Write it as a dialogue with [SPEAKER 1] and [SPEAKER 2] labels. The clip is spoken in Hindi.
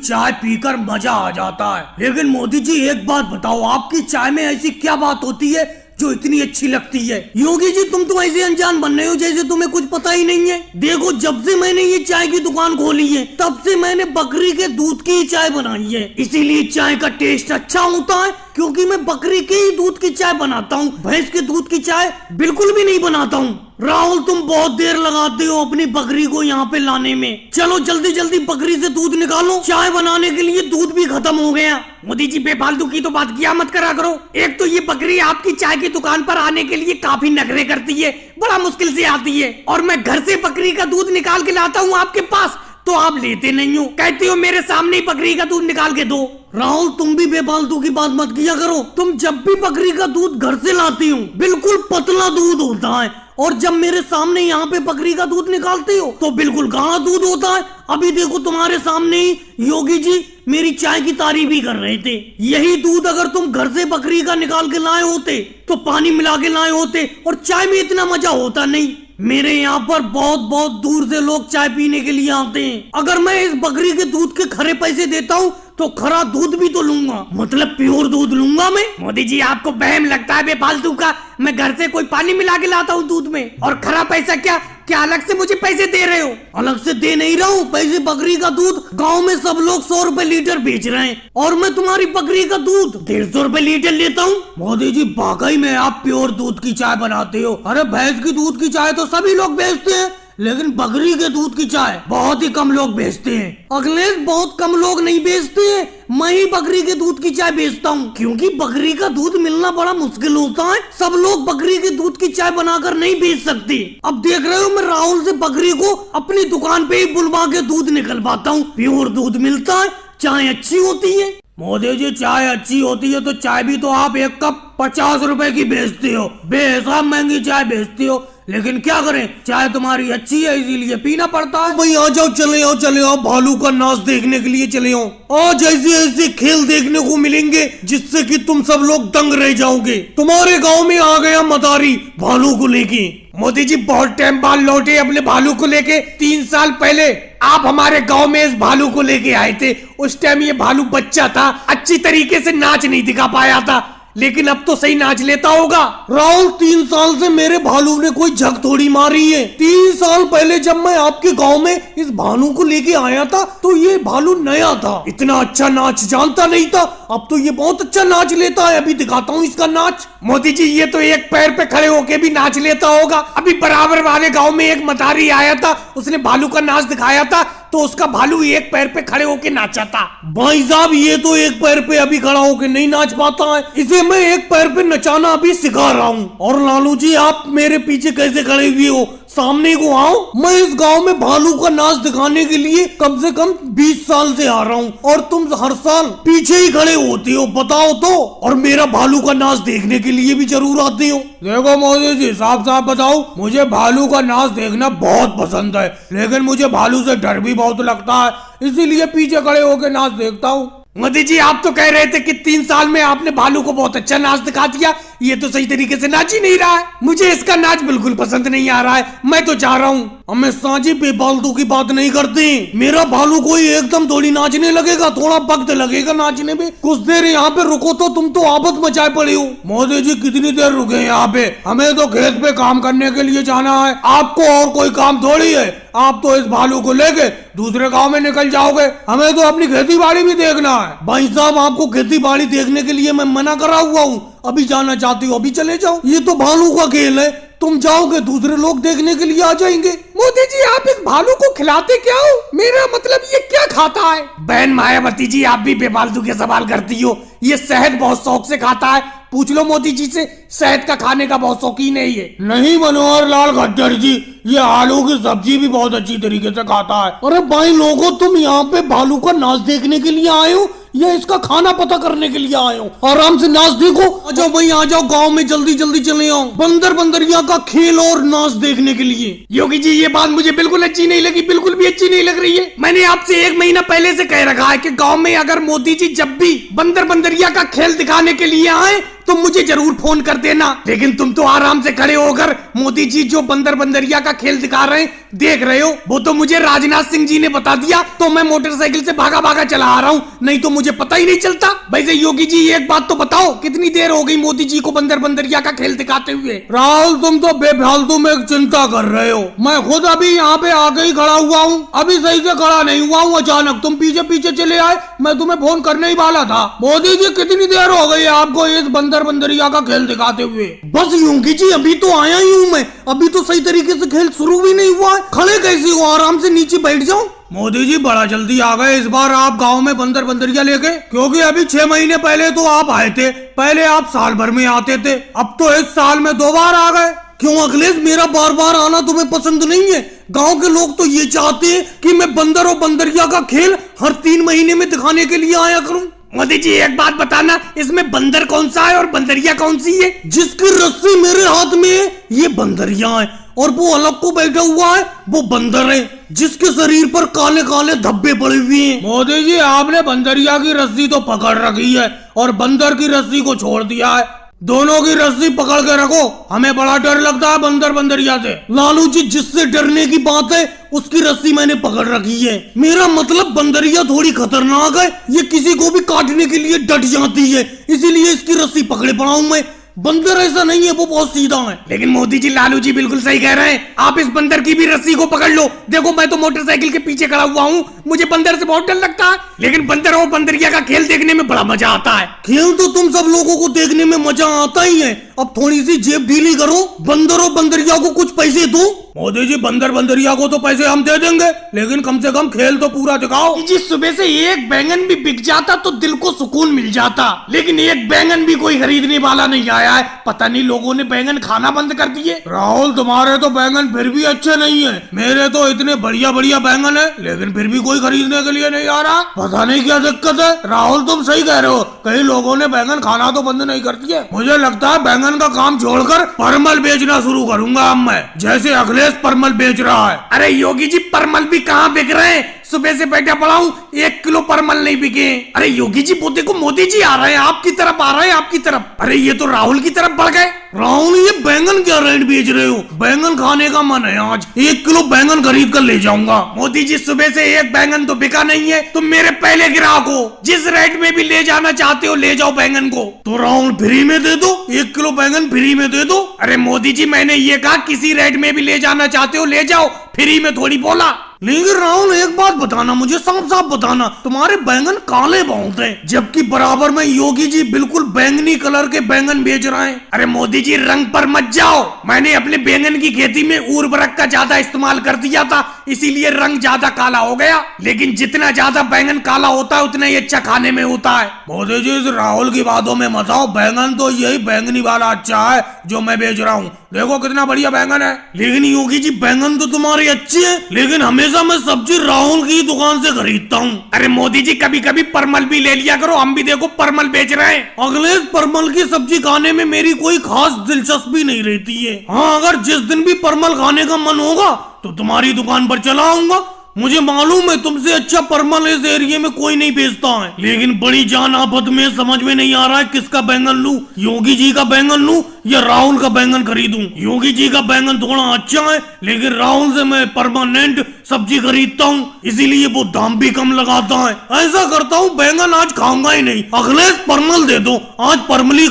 [SPEAKER 1] चाय पीकर मजा आ जाता है। लेकिन मोदी जी एक बात बताओ, आपकी चाय में ऐसी क्या बात होती है जो इतनी अच्छी लगती है? योगी जी तुम तो ऐसे अनजान बन रहे हो जैसे तुम्हें कुछ पता ही नहीं है। देखो जब से मैंने ये चाय की दुकान खोली है तब से मैंने बकरी के दूध की ही चाय बनाई है, इसीलिए चाय का टेस्ट अच्छा होता है क्योंकि मैं बकरी के ही दूध की चाय बनाता हूँ, भैंस के दूध की चाय बिल्कुल भी नहीं बनाता हूँ। राहुल तुम बहुत देर लगाते हो अपनी बकरी को यहाँ पे लाने में, चलो जल्दी जल्दी बकरी से दूध निकालो, चाय बनाने के लिए दूध भी खत्म हो गया। मोदी जी बेफालतू की तो बात किया मत करा करो। एक तो ये बकरी आपकी चाय की दुकान पर आने के लिए काफी नखरे करती है, बड़ा मुश्किल से आती है, और मैं घर से बकरी का दूध निकाल के लाता हूँ आपके पास तो आप लेते नहीं हो, कहते हो मेरे सामने ही बकरी का दूध निकाल के दो। राहुल तुम भी बेफालतू की बात मत किया करो। तुम जब भी बकरी का दूध घर से लाती हो बिल्कुल पतला दूध होता है, और जब मेरे सामने यहाँ पे बकरी का दूध निकालते हो तो बिल्कुल गाढ़ा दूध होता है। अभी देखो तुम्हारे सामने ही योगी जी मेरी चाय की तारीफ भी कर रहे थे। यही दूध अगर तुम घर से बकरी का निकाल के लाए होते तो पानी मिला के लाए होते और चाय में इतना मजा होता नहीं। मेरे यहाँ पर बहुत बहुत दूर से लोग चाय पीने के लिए आते हैं। अगर मैं इस बकरी के दूध के खरे पैसे देता हूँ तो खरा दूध भी तो लूंगा, मतलब प्योर दूध लूंगा मैं। मोदी जी आपको बहम लगता है बेफालतू का, मैं घर से कोई पानी मिला के लाता हूँ दूध में, और खरा पैसा क्या क्या अलग से मुझे पैसे दे रहे हो? अलग से दे नहीं रहा हूँ पैसे, बकरी का दूध गांव में सब लोग 100 रुपए लीटर बेच रहे हैं और मैं तुम्हारी बकरी का दूध 150 रुपए लीटर लेता हूँ। मोदी जी वाकई में आप प्योर दूध की चाय बनाते हो। अरे भैंस की दूध की चाय तो सभी लोग बेचते हैं, लेकिन बकरी के दूध की चाय बहुत ही कम लोग बेचते हैं। अखिलेश बहुत कम लोग नहीं बेचते हैं, मैं ही बकरी के दूध की चाय बेचता हूँ क्योंकि बकरी का दूध मिलना बड़ा मुश्किल होता है। सब लोग बकरी के दूध की चाय बनाकर नहीं बेच सकते। अब देख रहे हो मैं राहुल से बकरी को अपनी दुकान पे ही बुलवा के दूध निकलवाता हूँ, प्योर दूध मिलता है, चाय अच्छी होती है। मोदी जी चाय अच्छी होती है तो चाय भी तो आप एक कप 50 रुपए की बेचते हो, बेहिसाब महंगी चाय बेचते हो, लेकिन क्या करें चाय तुम्हारी अच्छी है इसीलिए पीना पड़ता है। भाई आ जाओ, चले आओ भालू का नाच देखने के लिए चले आओ। आज ऐसे ऐसे खेल देखने को मिलेंगे जिससे कि तुम सब लोग दंग रह जाओगे। तुम्हारे गांव में आ गया मदारी भालू को लेके। मोदी जी बहुत टाइम बाद लौटे अपने भालू को लेके। 3 साल पहले आप हमारे गांव में इस भालू को लेके आए थे, उस टाइम ये भालू बच्चा था, अच्छी तरीके से नाच नहीं दिखा पाया था, लेकिन अब तो सही नाच लेता होगा। राहुल 3 साल से मेरे भालू ने कोई झक थोड़ी मारी है। 3 साल पहले जब मैं आपके गांव में इस भालू को लेके आया था तो ये भालू नया था, इतना अच्छा नाच जानता नहीं था, अब तो ये बहुत अच्छा नाच लेता है। अभी दिखाता हूँ इसका नाच। मोदी जी ये तो एक पैर पे खड़े होके भी नाच लेता होगा। अभी बराबर वाले गाँव में एक मतारी आया था, उसने भालू का नाच दिखाया था तो उसका भालू एक पैर पे खड़े होके नाचा था। भाई साहब ये तो एक पैर पे अभी खड़ा होके नहीं नाच पाता है, इसे मैं एक पैर पे नचाना अभी सिखा रहा हूँ। और लालू जी आप मेरे पीछे कैसे खड़े हुए हो, सामने को आओ। मैं इस गांव में भालू का नाच दिखाने के लिए कम से कम 20 साल से आ रहा हूँ और तुम हर साल पीछे ही खड़े होते हो, बताओ तो। और मेरा भालू का नाच देखने के लिए भी जरूर आते हो। देखो मोदी जी साफ साफ बताओ, मुझे भालू का नाच देखना बहुत पसंद है, लेकिन मुझे भालू से डर भी बहुत लगता है, इसीलिए पीछे खड़े होकर नाच देखता हूँ। मोदी जी आप तो कह रहे थे कि 3 साल में आपने भालू को बहुत अच्छा नाच दिखा दिया, ये तो सही तरीके से नाच ही नहीं रहा है। मुझे इसका नाच बिल्कुल पसंद नहीं आ रहा है, मैं तो जा रहा हूँ। हमें साझी बेफालतू की बात नहीं करते। मेरा भालू कोई एकदम थोड़ी नाचने लगेगा, थोड़ा वक्त लगेगा नाचने में। कुछ देर यहाँ पे रुको तो तुम तो आफत मचाए पड़े हो। मोदी जी कितनी देर रुके यहाँ पे, हमें तो खेत पे काम करने के लिए जाना है, आपको और कोई काम थोड़ी है। आप तो इस भालू को लेके दूसरे गांव में निकल जाओगे, हमें तो अपनी खेती बाड़ी भी देखना है। भाई साहब आपको खेती बाड़ी देखने के लिए मैं मना करा हुआ हूँ, अभी जाना चाहती हो अभी चले जाओ, ये तो भालू का खेल है, तुम जाओगे दूसरे लोग देखने के लिए आ जाएंगे। मोदी जी आप इस भालू को खिलाते क्या हो, मेरा मतलब ये क्या खाता है? बहन मायावती जी आप भी बेफालतू के सवाल करती हो, ये शहद बहुत शौक से खाता है, पूछ लो मोदी जी से, शहद का खाने का बहुत शौकीन है ये। नहीं मनोहर लाल खट्टर जी, ये आलू की सब्जी भी बहुत अच्छी तरीके से खाता है। अरे भाई लोगों तुम यहाँ पे भालू का नाच देखने के लिए आए हो या इसका खाना पता करने के लिए आए हो? आराम से नाच देखो, आ जाओ भाई आ जाओ, गांव में जल्दी जल्दी चले आओ बंदर बंदरिया का खेल और नाच देखने के लिए। योगी जी ये बात मुझे बिल्कुल अच्छी नहीं लगी, बिल्कुल भी अच्छी नहीं लग रही है। मैंने आपसे 1 महीना पहले से कह रखा है कि गाँव में अगर मोदी जी जब भी बंदर बंदरिया का खेल दिखाने के लिए आए तुम मुझे जरूर फोन कर देना। लेकिन तुम तो आराम से खड़े होकर मोदी जी जो बंदर बंदरिया का खेल दिखा रहे हैं देख रहे हो। वो तो मुझे राजनाथ सिंह जी ने बता दिया तो मैं मोटरसाइकिल से भागा भागा चला आ रहा हूँ, नहीं तो मुझे पता ही नहीं चलता। वैसे योगी जी एक बात तो बताओ, कितनी देर हो गई मोदी जी को बंदर बंदरिया का खेल दिखाते हुए?
[SPEAKER 2] राहुल तुम तो बेफालतू में चिंता कर रहे हो, मैं खुद अभी यहाँ पे आके ही खड़ा हुआ हूँ, अभी सही से खड़ा नहीं हुआ हूँ, अचानक तुम पीछे पीछे चले आए, मैं तुम्हें फोन करने ही वाला था। मोदी जी कितनी देर हो गई आपको इस बंदर बंदरिया का खेल दिखाते हुए?
[SPEAKER 1] बस योगी जी अभी तो आया ही हूँ मैं, अभी तो सही तरीके से खेल शुरू भी नहीं हुआ है। खड़े कैसे हो, आराम से नीचे बैठ जाओ।
[SPEAKER 2] मोदी जी बड़ा जल्दी आ गए इस बार आप गांव में बंदर बंदरिया लेके, क्योंकि अभी 6 महीने पहले तो आप आए थे, पहले आप साल भर में आते थे, अब तो इस साल में 2 बार आ गए।
[SPEAKER 1] क्यों अखिलेश, मेरा बार बार आना तुम्हें पसंद नहीं है? गांव के लोग तो ये चाहते हैं कि मैं बंदर और बंदरिया का खेल हर 3 महीने में दिखाने के लिए आया करूं। मोदी जी एक बात बताना, इसमें बंदर कौन सा है और बंदरिया कौन सी है? जिसकी रस्सी मेरे हाथ में है ये बंदरिया है, और वो अलग को बैठा हुआ है वो बंदर है, जिसके शरीर पर काले काले धब्बे पड़े हुए हैं।
[SPEAKER 2] मोदी जी आपने बंदरिया की रस्सी तो पकड़ रखी है और बंदर की रस्सी को छोड़ दिया है, दोनों की रस्सी पकड़ के रखो, हमें बड़ा डर लगता है बंदर बंदरिया से।
[SPEAKER 1] लालू जी जिससे डरने की बात है उसकी रस्सी मैंने पकड़ रखी है। मेरा मतलब बंदरिया थोड़ी खतरनाक है, ये किसी को भी काटने के लिए डट जाती है, इसीलिए इसकी रस्सी पकड़े पड़ा हूं मैं। बंदर ऐसा नहीं है, वो बहुत सीधा है। लेकिन मोदी जी लालू जी बिल्कुल सही कह रहे हैं, आप इस बंदर की भी रस्सी को पकड़ लो। देखो मैं तो मोटरसाइकिल के पीछे खड़ा हुआ हूँ, मुझे बंदर से बहुत डर लगता है, लेकिन बंदर और बंदरिया का खेल देखने में बड़ा मजा आता है। खेल तो तुम सब लोगों को देखने में मजा आता ही है, अब थोड़ी सी जेब ढीली करो, बंदर और बंदरिया को कुछ पैसे दो।
[SPEAKER 2] मोदी जी बंदर बंदरिया को तो पैसे हम दे देंगे, लेकिन कम से कम खेल तो पूरा दिखाओ।
[SPEAKER 1] जी सुबह से एक बैंगन भी बिक जाता तो दिल को सुकून मिल जाता, लेकिन एक बैंगन भी कोई खरीदने वाला नहीं आया है, पता नहीं लोगों ने बैंगन खाना बंद कर दिए।
[SPEAKER 2] राहुल तुम्हारे तो बैंगन फिर भी अच्छे नहीं है, मेरे तो इतने बढ़िया बढ़िया बैंगन है, लेकिन फिर भी कोई खरीदने के लिए नहीं आ रहा, पता नहीं क्या दिक्कत है। राहुल तुम सही कह रहे हो, कई लोगों ने बैंगन खाना तो बंद नहीं कर दिया। मुझे लगता है बैंगन का काम छोड़कर परमल बेचना शुरू करूंगा अब मैं, जैसे अखिलेश परमल बेच रहा है।
[SPEAKER 1] अरे योगी जी परमल भी कहाँ बिक रहे हैं, सुबह से बैठा पड़ा हूँ, 1 किलो परमल नहीं बिके। अरे योगी जी वो देखो मोदी जी आ रहे हैं, आपकी तरफ आ रहे हैं, आपकी तरफ। अरे ये तो राहुल की तरफ बढ़ गए। राहुल ये बैंगन क्या रेट बेच रहे हो? बैंगन खाने का मन है आज, 1 किलो बैंगन खरीद कर ले जाऊंगा। मोदी जी सुबह से एक बैंगन तो बिका नहीं है, तुम मेरे पहले ग्राहक हो, जिस रेट में भी ले जाना चाहते हो ले जाओ बैंगन को।
[SPEAKER 2] तो राहुल फ्री में दे दो, 1 किलो बैंगन फ्री में दे दो।
[SPEAKER 1] अरे मोदी जी मैंने ये कहा किसी रेट में भी ले जाना चाहते हो ले जाओ, फ्री में थोड़ी बोला।
[SPEAKER 2] लेकिन राहुल एक बात बताना मुझे, साफ साफ बताना, तुम्हारे बैंगन काले बहुत हैं, जबकि बराबर में योगी जी बिल्कुल बैंगनी कलर के बैंगन बेच रहे हैं।
[SPEAKER 1] अरे मोदी जी रंग पर मत जाओ, मैंने अपने बैंगन की खेती में उर्वरक का ज्यादा इस्तेमाल कर दिया था, इसीलिए रंग ज्यादा काला हो गया, लेकिन जितना ज्यादा बैंगन काला होता है उतना ही अच्छा खाने में होता है।
[SPEAKER 2] मोदी जी इस राहुल की बातों में मत आओ, बैंगन तो यही बैंगनी वाला अच्छा है जो मैं बेच रहा हूँ, देखो कितना बढ़िया बैंगन है।
[SPEAKER 1] लेकिन योगी जी बैंगन तो तुम्हारे अच्छे हैं, लेकिन हमेशा मैं सब्जी राहुल की दुकान से खरीदता हूँ। अरे मोदी जी कभी कभी परमल भी ले लिया करो, हम भी देखो परमल बेच रहे हैं।
[SPEAKER 2] अखिलेश परमल की सब्जी खाने में मेरी कोई खास दिलचस्पी नहीं रहती है, हाँ अगर जिस दिन भी परमल खाने का मन होगा तो तुम्हारी दुकान पर चला आऊंगा। मुझे मालूम है तुमसे अच्छा परमल इस एरिया में कोई नहीं बेचता है, लेकिन बड़ी जान आफत में समझ में नहीं आ रहा है किसका बैंगन लूं, योगी जी का बैंगन लूं या राहुल का बैंगन खरीदूं। योगी जी का बैंगन थोड़ा अच्छा है, लेकिन राहुल से मैं परमानेंट सब्जी खरीदता हूँ, इसीलिए वो दाम भी कम लगाता है। ऐसा करता हूँ बैंगन आज खाऊंगा ही नहीं, अखिलेश परमल दे दो, आज परमली